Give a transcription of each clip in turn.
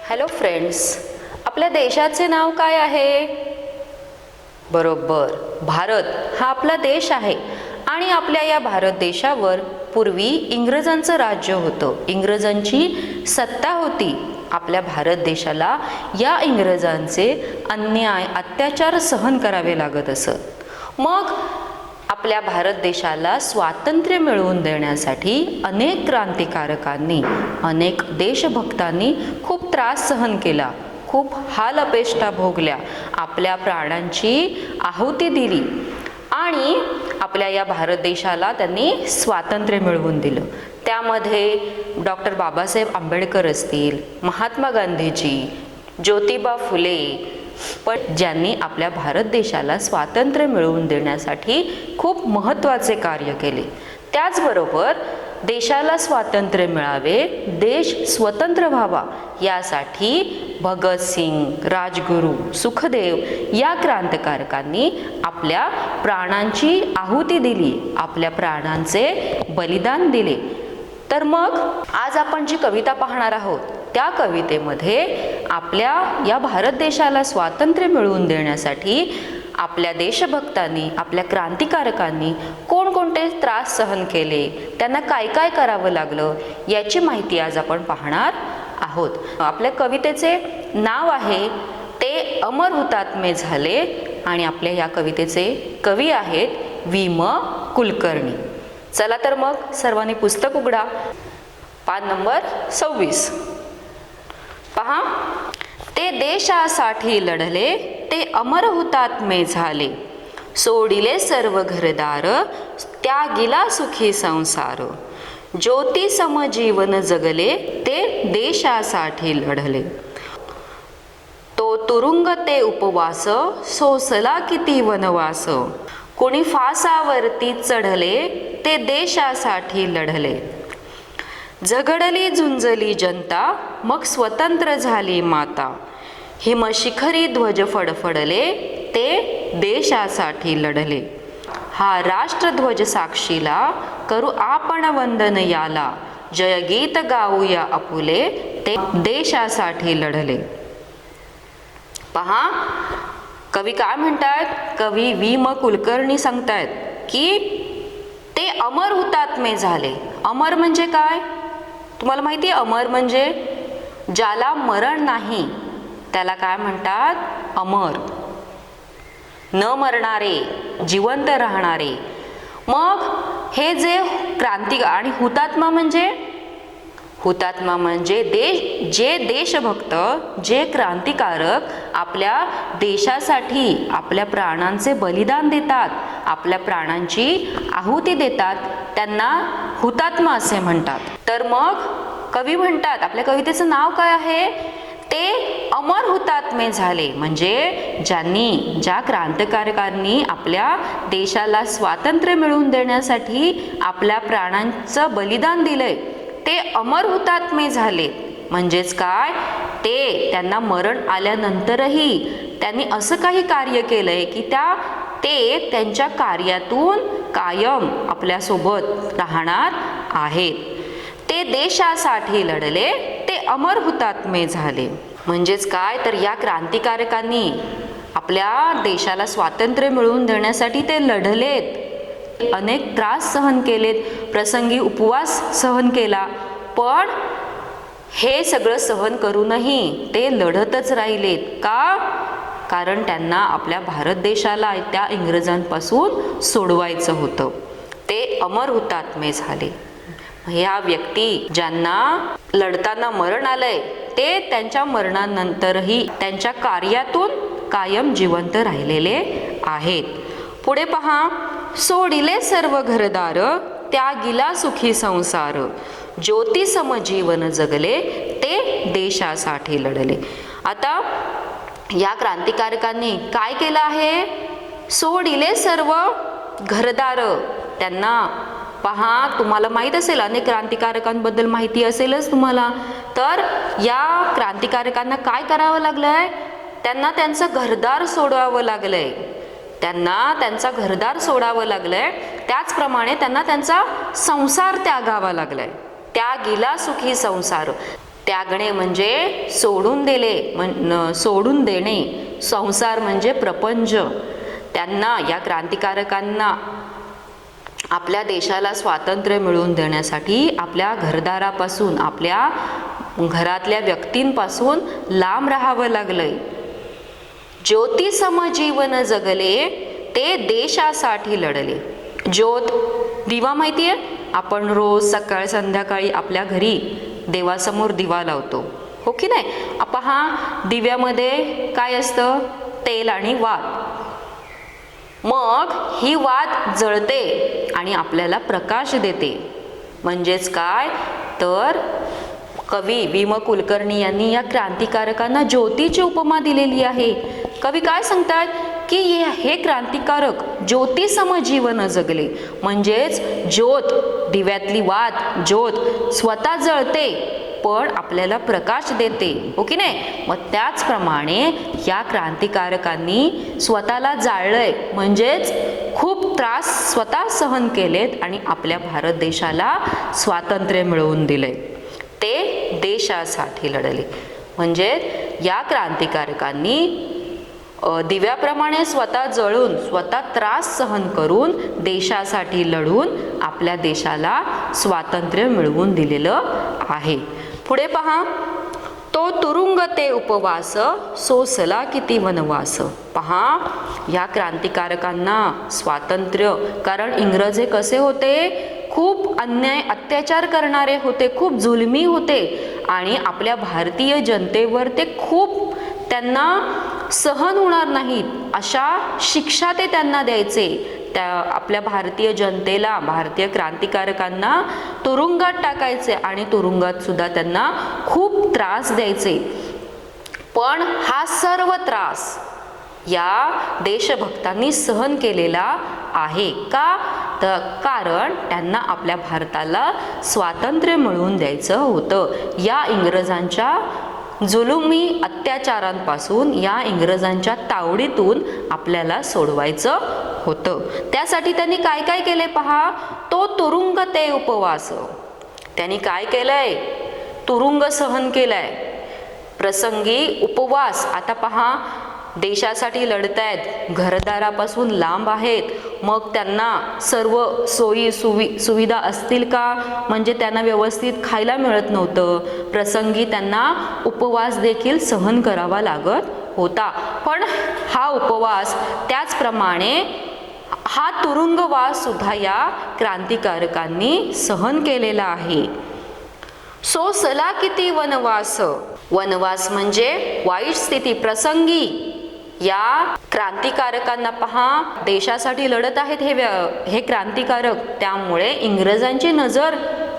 Hello friends, आपल्या देशाचे नाव काय आहे? बरोबर, भारत हा आपला देश आहे. आणि आपल्या या भारत देशावर पूर्वी इंग्रजांचं राज्य होतं, इंग्रजांची सत्ता होती. आपल्या भारत देशाला या इंग्रजांचे अन्याय अत्याचार सहन करावे लागत असत. मग आपल्या भारत देशाला स्वातंत्र्य मिळवून देण्यासाठी अनेक क्रांतिकारकांनी, अनेक देशभक्तांनी खूप त्रास सहन केला, खूप हाल अपेष्टा भोगल्या, आपल्या प्राणांची आहुती दिली आणि आपल्या या भारत देशाला त्यांनी स्वातंत्र्य मिळवून दिलं. त्यामध्ये डॉक्टर बाबासाहेब आंबेडकर असतील, महात्मा गांधीजी, ज्योतिबा फुले, पण ज्यांनी आपल्या भारत देशाला स्वातंत्र्य मिळवून देण्यासाठी खूप महत्त्वाचे कार्य केले. त्याचबरोबर देशाला स्वातंत्र्य मिळावे, देश स्वतंत्र व्हावा यासाठी भगतसिंग, राजगुरू, सुखदेव या क्रांतिकारकांनी आपल्या प्राणांची आहुती दिली, आपल्या प्राणांचे बलिदान दिले. तर मग आज आपण जी कविता पाहणार आहोत त्या कवितेमध्ये आपल्या या भारत देशाला स्वातंत्र्य मिळवून देण्यासाठी आपल्या देशभक्तांनी, आपल्या क्रांतिकारकांनी कोणकोणते त्रास सहन केले, त्यांना काय काय करावं लागलं याची माहिती आज आपण पाहणार आहोत. आपल्या कवितेचे नाव आहे ते अमर हुतात्मे झाले आणि आपल्या या कवितेचे कवी आहेत वि.म. कुलकर्णी. चला तर मग सर्वांनी पुस्तक उघडा. पान नंबर 26 पहा. ते देशासाठी लढले, ते अमर हुतात्मे झाले, सोडिले सर्व घरदार, त्यागिला सुखी संसार, ज्योती सम जीवन जगले, ते देशासाठी लढले. तो तुरुंग ते उपवास, सोसला किती वनवास, कोणी फासावरती चढले, ते देशासाठी लढले. झगडली झुंजली जनता, मग स्वतंत्र झाली माता, हिमशिखरी ध्वज फडफडले, ते देशासाठी लढले. हा राष्ट्रध्वज साक्षीला, करू आपण वंदन याला, जयगीत गाऊया आपुले, ते देशासाठी लढले. पहा, कवी काय म्हणतात? कवी वि.म. कुलकर्णी सांगतायत की ते अमर हुतात्मे झाले. अमर म्हणजे काय? तुम्हाला माहिती आहे, अमर म्हणजे ज्याला मरण नाही त्याला काय म्हणतात? अमर. न मरणारे, जिवंत राहणारे. मग हे जे क्रांती आणि हुतात्मा म्हणजे जे देशभक्त, जे क्रांतिकारक आपल्या देशासाठी आपल्या प्राणांचे बलिदान देतात, आपल्या प्राणांची आहुती देतात, त्यांना हुतात्मा असे म्हणतात. तर मग कवी म्हणतात, आपल्या कवितेचं नाव काय आहे? ते अमर हुतात्मे झाले. म्हणजे ज्या क्रांतिकारकांनी आपल्या देशाला स्वातंत्र्य मिळवून देण्यासाठी आपल्या प्राणांचं बलिदान दिलंय, ते अमर हुतात्मे झाले. म्हणजेच काय? त्यांना मरण आल्यानंतरही त्यांनी असं काही कार्य केलंय की ते त्यांच्या कार्यातून कायम आपल्यासोबत राहणार आहेत. ते देशासाठी लढले, ते अमर हुतात्मे झाले. म्हणजेच काय? तर या क्रांतिकारकांनी आपल्या देशाला स्वातंत्र्य मिळवून देण्यासाठी ते लढलेत, अनेक त्रास सहन केलेत, प्रसंगी उपवास सहन केला, पण हे सगळं सहन करूनही ते लढतच राहिलेत. का? कारण त्यांना आपल्या भारत देशाला त्या इंग्रजांपासून सोडवायचं होतं. ते अमर हुतात्मे झाले. ह्या व्यक्ती ज्यांना लढताना मरण आलंय, ते त्यांच्या मरणानंतरही त्यांच्या कार्यातून कायम जिवंत राहिलेले आहेत. पुढे पहा. सोडिले सर्व घरदार, त्यागिला सुखी संसार, ज्योती सम जीवन जगले, ते देशासाठी लढले. आता या क्रांतिकारकांनी काय केलं आहे? सोडिले सर्व घरदार. त्यांना पहा, तुम्हाला माहीत असेल, अनेक क्रांतिकारकांबद्दल माहिती असेलच तुम्हाला. तर या क्रांतिकारकांना काय करावं लागलंय? त्यांना त्यांचं घरदार सोडावं लागलंय. त्याचप्रमाणे त्यांना त्यांचा संसार त्यागावा लागलाय. त्यागिला सुखी संसार. त्यागणे म्हणजे सोडून सोडून देणे. संसार म्हणजे प्रपंच. त्यांना, या क्रांतिकारकांना, आपल्या देशाला स्वातंत्र्य मिळवून देण्यासाठी आपल्या घरदारापासून, आपल्या घरातल्या व्यक्तींपासून लांब राहावं लागलंय. ज्योतिसम जीवन जगले ते देशासाठी लढले. ज्योत, दिवा माहितीये, आपण रोज सकाळ संध्याकाळी आपल्या घरी देवासमोर दिवा लावतो, हो की नाही? पहा, दिव्यामध्ये काय असतं? तेल आणि वात. मग ही वात जळते आणि आपल्याला प्रकाश देते. म्हणजेच काय तर कवी वि. म. कुलकर्णी यांनी या क्रांतिकारकांना ज्योतीची उपमा दिलेली आहे. कवी काय सांगतात की हे क्रांतिकारक ज्योतिसम जीवन जगले. म्हणजेच ज्योत, दिव्यातली वात, ज्योत स्वतः जळते पण आपल्याला प्रकाश देते, हो की नाही? मग त्याचप्रमाणे या क्रांतिकारकांनी स्वतःला जाळलंय, म्हणजेच खूप त्रास स्वतः सहन केलेत आणि आपल्या भारत देशाला स्वातंत्र्य मिळवून दिले. ते देशासाठी लढले. म्हणजे या क्रांतिकारकांनी दिव्याप्रमाणे स्वतः जळून, स्वतः त्रास सहन करून, देशासाठी लढून आपल्या देशाला स्वातंत्र्य मिळवून दिलेलं आहे. पुढे पहा, तो तुरुंग ते उपवास, सोसला किती वनवास. पहा, या क्रांतिकारकांना स्वातंत्र्य, कारण इंग्रज हे कसे होते? खूप अन्याय, अत्याचार करणारे होते, खूप जुलमी होते आणि आपल्या भारतीय जनतेवर ते खूप, त्यांना सहन होणार नाहीत अशा शिक्षा ते त्यांना द्यायचे. त्या आपल्या भारतीय जनतेला, भारतीय क्रांतिकारकांना तुरुंगात टाकायचे आणि तुरुंगात सुद्धा त्यांना खूप त्रास द्यायचे. पण हा सर्व त्रास या देशभक्तांनी सहन केलेला आहे. का? तर कारण त्यांना आपल्या भारताला स्वातंत्र्य मिळवून द्यायचं होतं. या इंग्रजांच्या जुलुमी अत्याचारांपासून, या इंग्रजांच्या तावडीतून आपल्याला सोडवायचं होतं. त्यासाठी त्यांनी काय काय केले पहा, तो तुरुंग ते उपवास. त्यांनी काय केलंय? तुरुंग सहन केलाय. प्रसंगी उपवास. आता पहा, देशासाठी लढतायत, घरदारापासून लांब आहेत, मग त्यांना सर्व सोयी सुविधा असतील का? म्हणजे त्यांना व्यवस्थित खायला मिळत नव्हतं. प्रसंगी त्यांना उपवास देखील सहन करावा लागत होता. पण हा उपवास, त्याचप्रमाणे हा तुरुंगवास सुद्धा या क्रांतिकारकांनी सहन केलेला आहे. सोसला किती वनवास. वनवास म्हणजे वाईट स्थिती. प्रसंगी या क्रांतिकारकांना पहा, देशासाठी लढत आहेत हे क्रांतिकारक, त्यामुळे इंग्रजांची नजर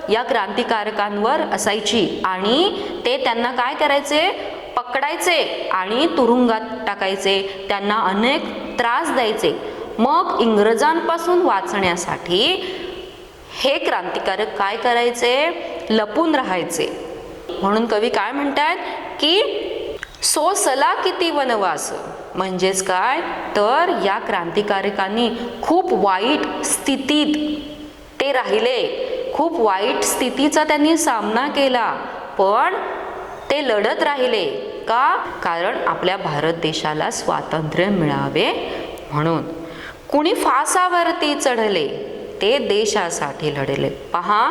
या क्रांतिकारकांवर असायची आणि ते त्यांना काय करायचे? पकडायचे आणि तुरुंगात टाकायचे, त्यांना अनेक त्रास द्यायचे. मग इंग्रजांपासून वाचण्यासाठी हे क्रांतिकारक काय करायचे? लपून राहायचे. म्हणून कवी काय म्हणतात की सोसला किती वनवास. म्हणजेच काय तर या क्रांतिकारकांनी खूप वाईट स्थितीत ते राहिले, खूप वाईट स्थितीचा त्यांनी सामना केला, पण ते लढत राहिले. का? कारण आपल्या भारत देशाला स्वातंत्र्य मिळावे म्हणून. कुणी फासावरती चढले ते देशासाठी लढले. पहा,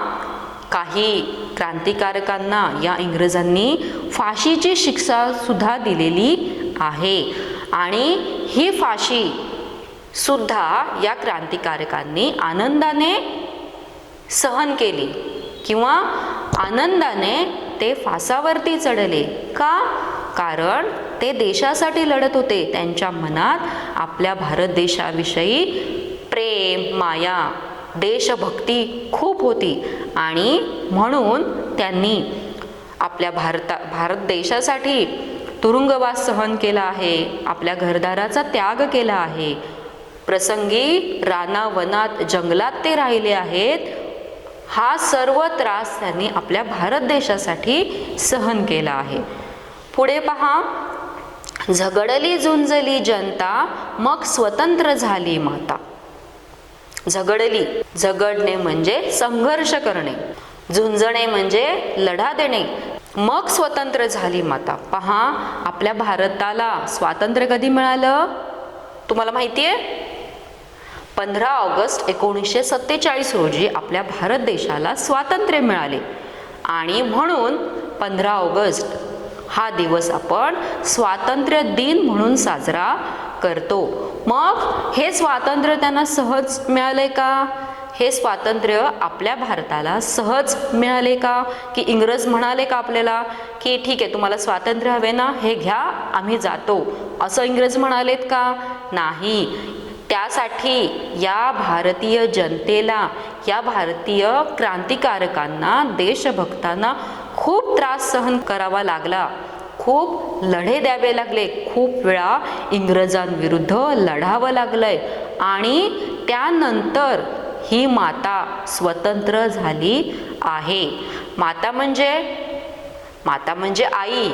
काही क्रांतिकारकांना या इंग्रजांनी फाशीची शिक्षा सुद्धा दिलेली आहे आणि ही फाशी सुद्धा या क्रांतिकारकांनी आनंदाने सहन केली किंवा आनंदाने ते फासावरती चढले. का? कारण ते देशासाठी लढत होते. त्यांच्या मनात आपल्या भारत देशाविषयी प्रेम, माया, देशभक्ती खूप होती आणि म्हणून त्यांनी आपल्या भारत देशासाठी तुरुंगवास सहन केला आहे, आपल्या घरदाराचा त्याग केला आहे. प्रसंगी रानावनात, जंगलात ते राहिले आहेत. हा सर्व त्रास त्यांनी आपल्या भारत देशासाठी सहन केला आहे. पुढे पहा, झगडली झुंजली जनता, मग स्वतंत्र झाली माता. झगडली, झगडणे म्हणजे संघर्ष करणे, झुंजणे म्हणजे लढा देणे. मग स्वतंत्र झाली माता. पहा, आपल्या भारताला स्वातंत्र्य कधी मिळालं तुम्हाला माहिती आहे? 15 ऑगस्ट 1947 रोजी आपल्या भारत देशाला स्वातंत्र्य मिळाले आणि म्हणून 15 ऑगस्ट हा दिवस आपण स्वातंत्र्य दिन म्हणून साजरा करतो. मग हे स्वातंत्र्य त्यांना सहज मिळाले का? हे स्वातंत्र्य आपल्या भारताला सहज मिळाले का? की इंग्रज म्हणाले का आपल्याला की ठीक आहे, तुम्हाला स्वातंत्र्य हवे ना, हे घ्या, आम्ही जातो, असं इंग्रज म्हणालेत का? नाही. त्यासाठी या भारतीय जनतेला, या भारतीय क्रांतिकारकांना, देशभक्तांना खूप त्रास सहन करावा लागला, खूप लढे द्यावे लागले, खूप वेळा इंग्रजांविरुद्ध लढावं लागलंय आणि त्यानंतर ही माता स्वतंत्र झाली आहे. माता म्हणजे आई,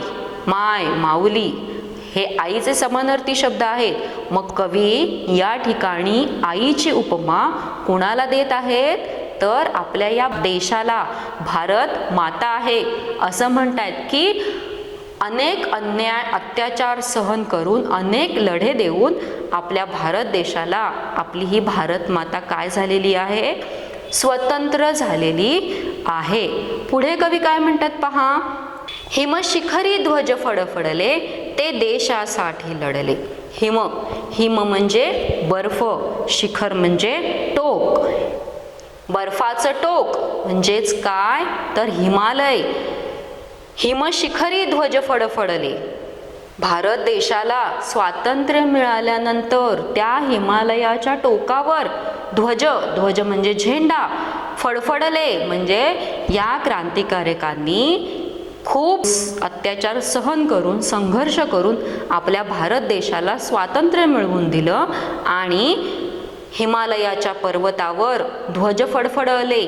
माय, माऊली, हे आईचे समानार्थी शब्द आहेत. मग कवी या ठिकाणी आईची उपमा कुणाला देत आहेत? तर आपल्या या देशाला भारत माता आहे असं म्हणतायत की अनेक अन्याय अत्याचार सहन करून, अनेक लढे देऊन आपल्या भारत देशाला आपली ही भारत माता काय झालेली आहे? स्वतंत्र झालेली आहे. पुढे कवी काय म्हणतात पहा, हिमशिखरी ध्वज फडफडले ते देशासाठी लढले. हिम म्हणजे बर्फ, शिखर म्हणजे टोक, बर्फाचं टोक म्हणजेच काय तर हिमालय. हिमशिखरी ध्वज फडफडले. भारत देशाला स्वातंत्र्य मिळाल्यानंतर त्या हिमालयाच्या टोकावर ध्वज म्हणजे झेंडा, फडफडले म्हणजे या क्रांतिकारकांनी खूप अत्याचार सहन करून, संघर्ष करून आपल्या भारत देशाला स्वातंत्र्य मिळवून दिलं आणि हिमालयाच्या पर्वतावर ध्वज फडफडले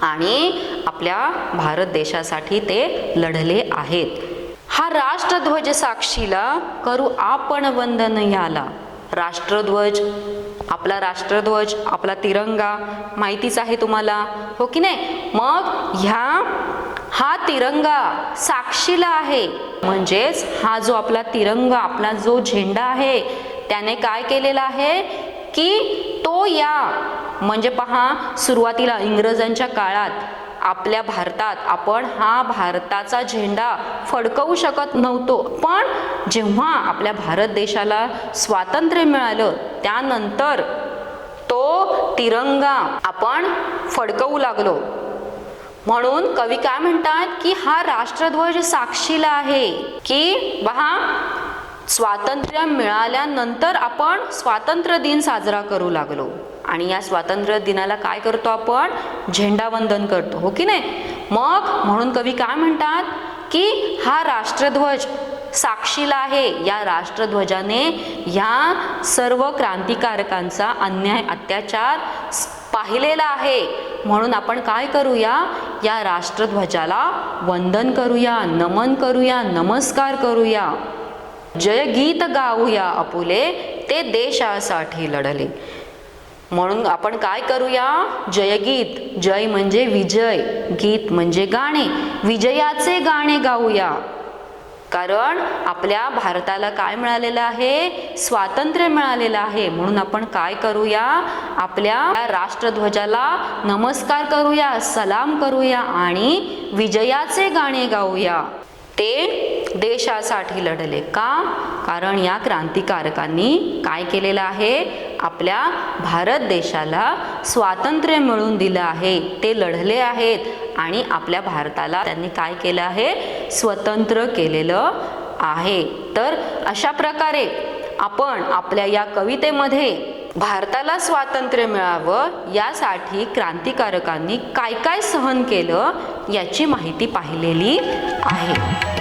आणि आपल्या भारत देशासाठी ते लढले आहेत. हा राष्ट्रध्वज साक्षीला करू आपण वंदन याला. राष्ट्रध्वज, आपला तिरंगा माहितीच आहे तुम्हाला, हो की नाही? मग हा तिरंगा साक्षीला आहे, म्हणजेच हा जो आपला तिरंगा, आपला जो झेंडा आहे, त्याने काय केलेला आहे की तो म्हणजे पहा, सुरुवातीला इंग्रजांच्या काळात आपल्या भारतात आपण हा भारताचा झेंडा फडकवू शकत नव्हतो, पण जेव्हा आपल्या भारत देशाला स्वातंत्र्य मिळालं त्यानंतर तो तिरंगा आपण फडकवू लागलो. म्हणून कवी काय म्हणतात की हा राष्ट्रध्वज साक्षीला आहे की पहा, स्वातंत्र्य मिळाल्यानंतर आपण स्वातंत्र्य दिन साजरा करू लागलो आणि या स्वातंत्र्य दिनाला काय करतो आपण? झेंडा वंदन करतो, हो की नाही? मग म्हणून कवी काय म्हणतात की हा राष्ट्रध्वज साक्षीला आहे. या राष्ट्रध्वजाने या सर्व क्रांतिकारकांचा अन्याय अत्याचार पाहिलेला आहे. म्हणून आपण काय करूया? या राष्ट्रध्वजाला वंदन करूया, नमन करूया, नमस्कार करूया. जय गीत गाऊया आपुले ते देशासाठी लढले. म्हणून आपण काय करूया? जयगीत, जय म्हणजे विजय, गीत म्हणजे गाणे, विजयाचे गाणे गाऊया. कारण आपल्या भारताला काय मिळालेलं आहे? स्वातंत्र्य मिळालेलं आहे. म्हणून आपण काय करूया? आपल्या राष्ट्रध्वजाला नमस्कार करूया, सलाम करूया आणि विजयाचे गाणे गाऊया. ते देशासाठी लढले का? कारण या क्रांतिकारकांनी काय केलेलं आहे? आपल्या भारत देशाला स्वातंत्र्य मिळवून दिलं आहे, ते लढले आहेत आणि आपल्या भारताला त्यांनी काय केलं आहे? स्वतंत्र केलेलं आहे. तर अशा प्रकारे आपण आपल्या या कवितेमध्ये भारताला स्वातंत्र्य मिळावं यासाठी क्रांतिकारकांनी काय काय सहन केलं याची माहिती पाहिलेली आहे.